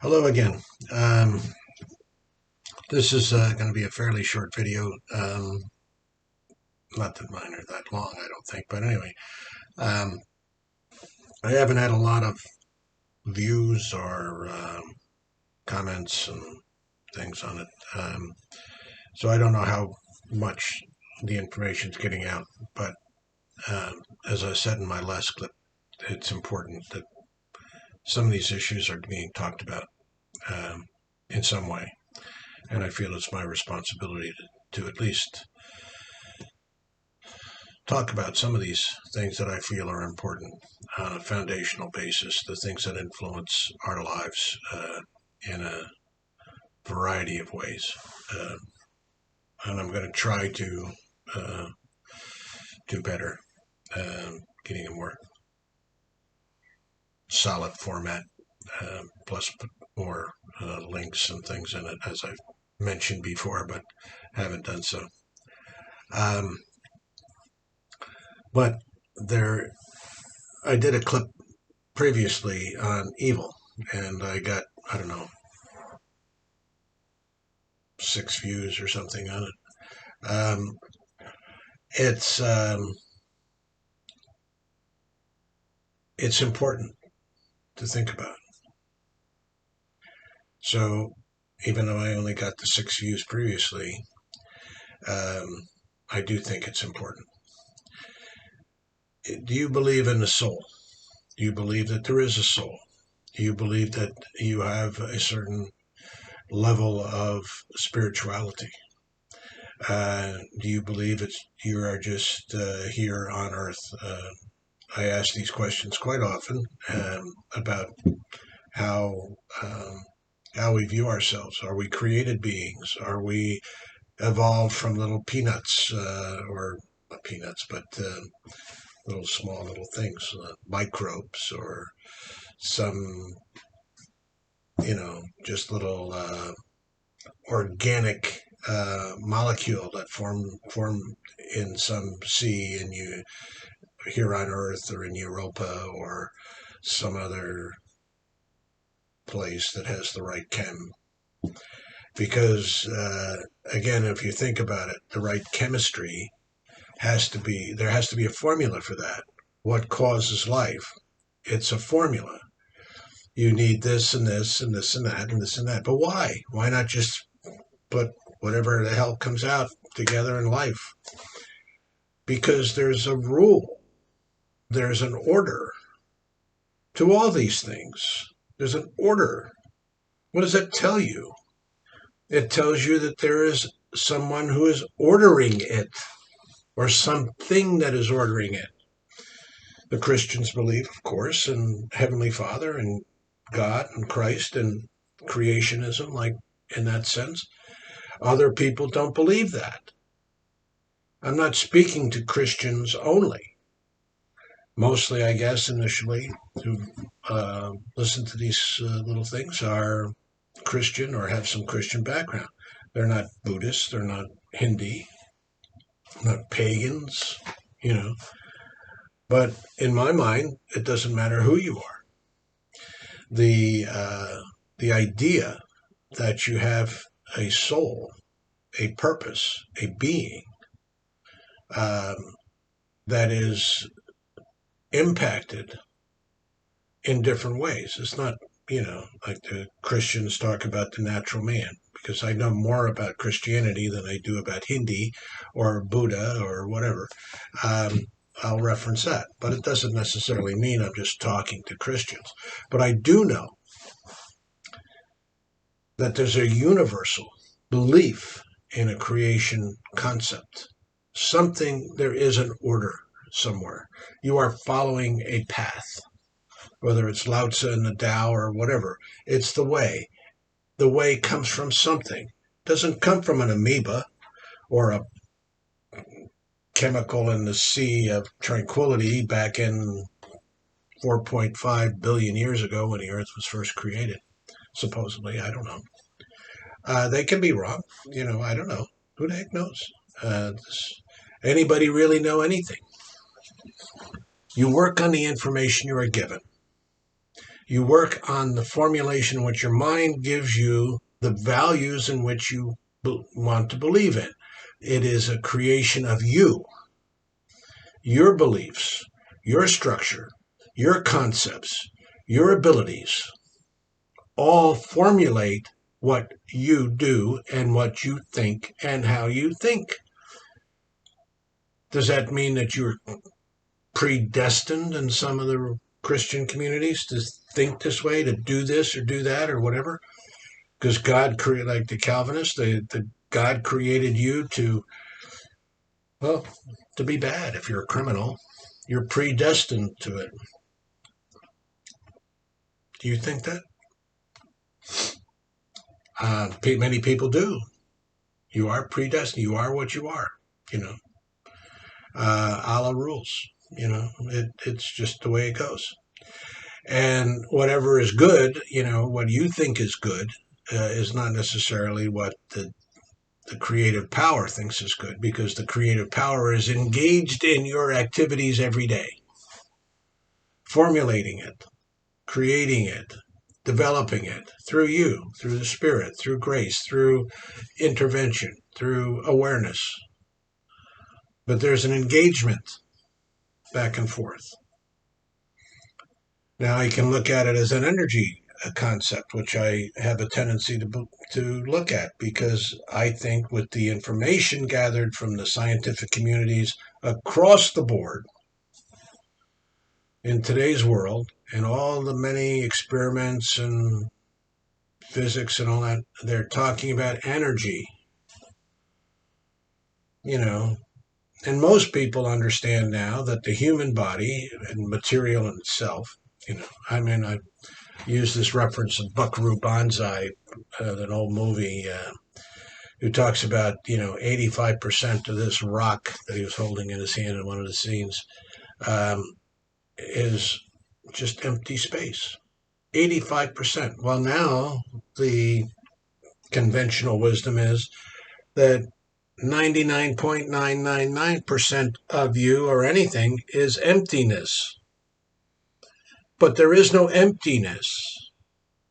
Hello again. Um, this is going to be a fairly short video. Not that mine are that long, I don't think. But anyway, um, I haven't had a lot of views or comments and things on it. So I don't know how much the information's getting out. But as I said in my last clip, it's important that some of these issues are being talked about um, in some way. And I feel it's my responsibility to at least talk about some of these things that I feel are important on a foundational basis, the things that influence our lives in a variety of ways. Uh, and I'm going to try to uh, do better, getting a more solid format, plus put more links and things in it, as I've mentioned before, but haven't done so. Um, but there, I did a clip previously on evil, and I got, I don't know, 6 views or something on it. It's it's important to think about. So even though I only got the 6 views previously, um, I do think it's important. Do you believe in the soul? Do you believe that there is a soul? Do you believe that you have a certain level of spirituality? Do you believe you are just here on Earth? I ask these questions quite often about how um, how we view ourselves. Are we created beings? Are we evolved from little peanuts or not peanuts, but little small little things, microbes, or some just little organic molecule that form in some sea and you here on Earth or in Europa or some other place that has the right chem. Because again, if you think about it, the right chemistry there has to be a formula for that. What causes life? It's a formula. You need this and this and this and that and this and that. But why? Why not just put whatever the hell comes out together in life? Because there's a rule, there's an order to all these things. There's an order. What does that tell you? It tells you that there is someone who is ordering it, or something that is ordering it. The Christians believe, of course, in Heavenly Father and God and Christ and creationism, like in that sense. Other people don't believe that. I'm not speaking to Christians only. Mostly, I guess, initially, who listen to these little things are Christian or have some Christian background. They're not Buddhists, they're not Hindi, not pagans, you know. But in my mind, it doesn't matter who you are. The idea that you have a soul, a purpose, a being um, that is impacted in different ways. It's not, like the Christians talk about the natural man, because I know more about Christianity than I do about Hindi or Buddha or whatever. Um, I'll reference that, but it doesn't necessarily mean I'm just talking to Christians. But I do know that there's a universal belief in a creation concept. There is an order somewhere. You are following a path, whether it's Lao Tzu and the Tao or whatever. It's the way. The way comes from something. It doesn't come from an amoeba or a chemical in the sea of tranquility back in 4.5 billion years ago when the earth was first created, supposedly. I don't know. They can be wrong. I don't know. Who the heck knows? Does anybody really know anything? You work on the information you are given. You work on the formulation in which your mind gives you the values in which you want to believe in. It is a creation of you, your beliefs, your structure, your concepts, your abilities, all formulate what you do and what you think and how you think. Does that mean that you're predestined in some of the Christian communities to think this way, to do this or do that or whatever? Because God created, like the Calvinists, God created you to, well, to be bad. If you're a criminal, you're predestined to it. Do you think that? Many people do. You are predestined. You are what you are. You know, Allah rules. You know, it's just the way it goes. And whatever is good, you know, what you think is good, is not necessarily what the creative power thinks is good, because the creative power is engaged in your activities every day, formulating it, creating it, developing it through you, through the Spirit, through grace, through intervention, through awareness. But there's an engagement back and forth. Now you can look at it as an energy concept, which I have a tendency to look at, because I think with the information gathered from the scientific communities across the board in today's world, and all the many experiments and physics and all that, they're talking about energy, you know. And most people understand now that the human body and material in itself, you know, I mean, I use this reference of Buckaroo Banzai, an old movie, who talks about, you know, 85% of this rock that he was holding in his hand in one of the scenes, um, is just empty space. 85%. Well, now the conventional wisdom is that 99.999% of you or anything is emptiness. But there is no emptiness.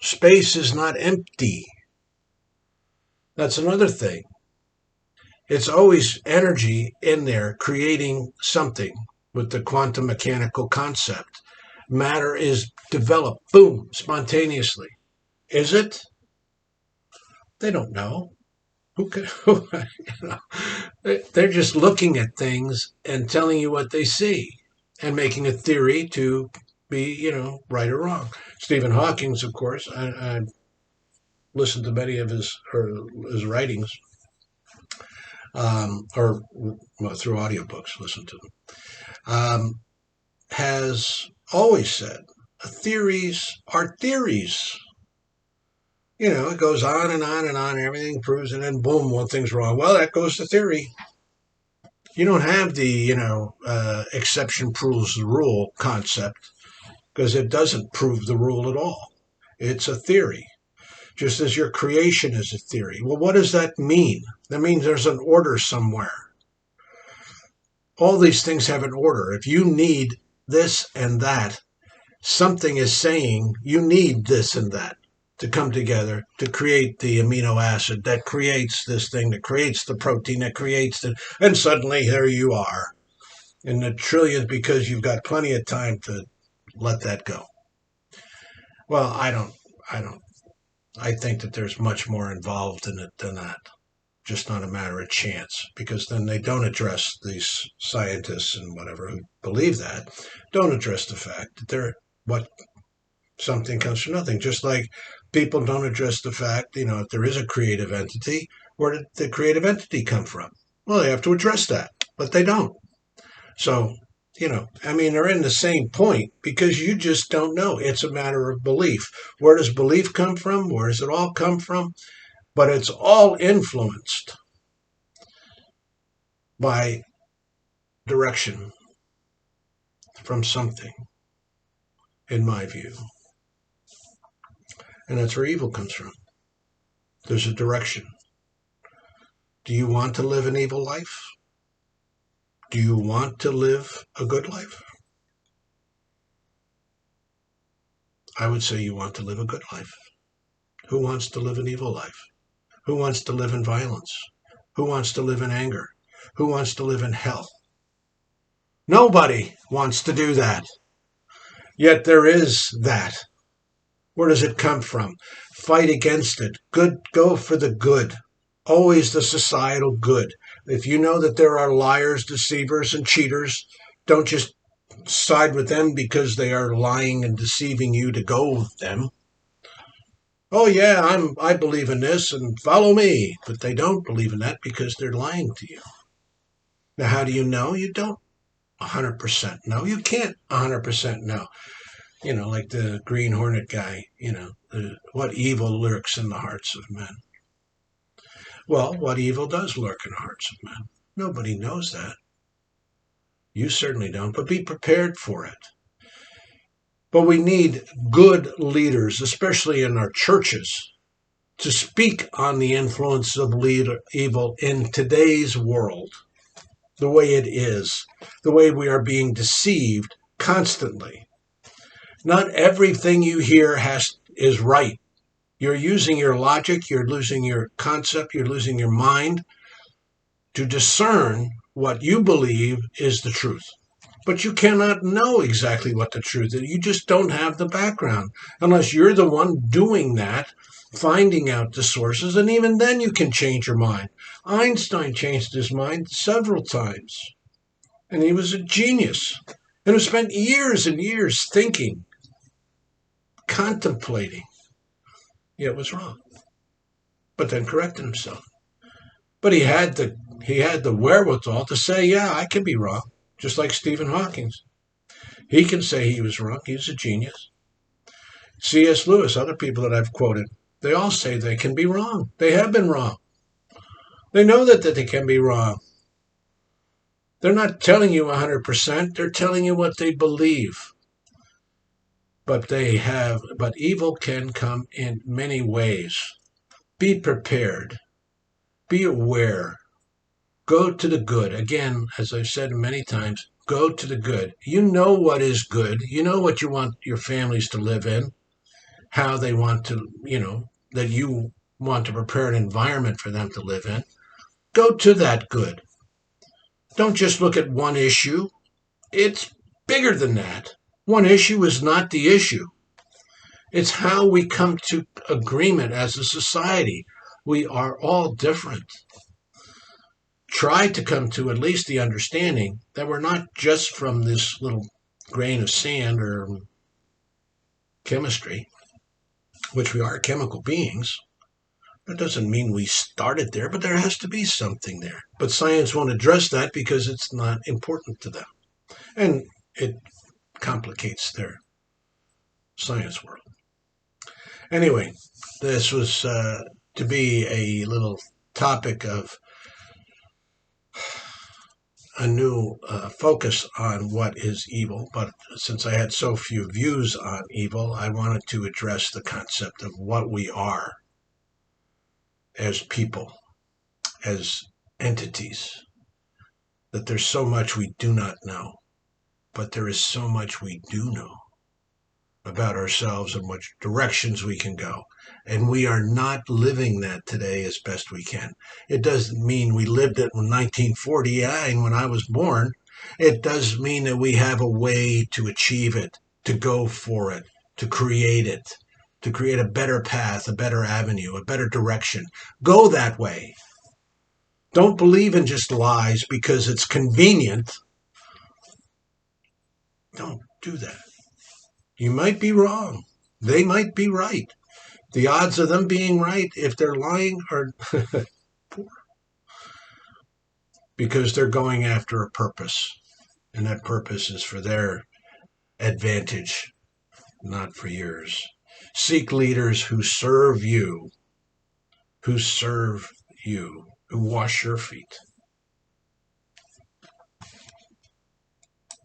Space is not empty. That's another thing. It's always energy in there creating something with the quantum mechanical concept. Matter is developed, boom, spontaneously. Is it? They don't know. Who can, you know, they're just looking at things and telling you what they see and making a theory to be, you know, right or wrong. Stephen Hawking's, of course, I listened to many of his writings, or well, through audiobooks, listen to them, has always said theories are theories. You know, it goes on and on and on, everything proves, and then boom, one thing's wrong. Well, that goes to theory. You don't have the, you know, exception proves the rule concept, because it doesn't prove the rule at all. It's a theory, just as your creation is a theory. Well, what does that mean? That means there's an order somewhere. All these things have an order. If you need this and that, something is saying you need this and that to come together to create the amino acid that creates this thing, that creates the protein, that creates the, and suddenly here you are in the trillions, because you've got plenty of time to let that go. Well, I think that there's much more involved in it than that. Just not a matter of chance, because then they don't address, these scientists and whatever who believe that, don't address the fact that they're what something comes from nothing. Just like people don't address the fact, you know, if there is a creative entity, where did the creative entity come from? Well, they have to address that, but they don't. So, you know, I mean, they're in the same point, because you just don't know. It's a matter of belief. Where does belief come from? Where does it all come from? But it's all influenced by direction from something, in my view. And that's where evil comes from. There's a direction. Do you want to live an evil life? Do you want to live a good life? I would say you want to live a good life. Who wants to live an evil life? Who wants to live in violence? Who wants to live in anger? Who wants to live in hell? Nobody wants to do that. Yet there is that. Where does it come from? Fight against it. Good, go for the good. Always the societal good. If you know that there are liars, deceivers, and cheaters, don't just side with them because they are lying and deceiving you to go with them. Oh yeah, I believe in this and follow me, but they don't believe in that because they're lying to you. Now, how do you know? You don't 100% know. You can't 100% know. Like the Green Hornet guy, what evil lurks in the hearts of men. Well, what evil does lurk in the hearts of men? Nobody knows that. You certainly don't, but be prepared for it. But we need good leaders, especially in our churches, to speak on the influence of evil in today's world, the way it is, the way we are being deceived constantly. Not everything you hear is right. You're using your logic, you're losing your concept, you're losing your mind to discern what you believe is the truth. But you cannot know exactly what the truth is. You just don't have the background unless you're the one doing that, finding out the sources, and even then you can change your mind. Einstein changed his mind several times, and he was a genius, and he spent years and years thinking, contemplating, yet it was wrong, but then corrected himself. But he had the wherewithal to say, yeah, I can be wrong, just like Stephen Hawking. He can say he was wrong. He's a genius. C.S. Lewis, other people that I've quoted, they all say they can be wrong. They have been wrong. They know that they can be wrong. They're not telling you 100%. They're telling you what they believe. But evil can come in many ways. Be prepared. Be aware. Go to the good. Again, as I've said many times, go to the good. You know what is good. You know what you want your families to live in, how they want to, that you want to prepare an environment for them to live in. Go to that good. Don't just look at one issue. It's bigger than that. One issue is not the issue. It's how we come to agreement as a society. We are all different. Try to come to at least the understanding that we're not just from this little grain of sand or chemistry, which we are chemical beings. That doesn't mean we started there, but there has to be something there. But science won't address that because it's not important to them. And it complicates their science world. Anyway, this was to be a little topic of a new focus on what is evil, but since I had so few views on evil, I wanted to address the concept of what we are as people, as entities, that there's so much we do not know, but there is so much we do know about ourselves and which directions we can go. And we are not living that today as best we can. It doesn't mean we lived it in 1949 when I was born. It does mean that we have a way to achieve it, to go for it, to create a better path, a better avenue, a better direction. Go that way. Don't believe in just lies because it's convenient. Don't do that. You might be wrong. They might be right. The odds of them being right, if they're lying, are poor. Because they're going after a purpose. And that purpose is for their advantage, not for yours. Seek leaders who serve you, who wash your feet.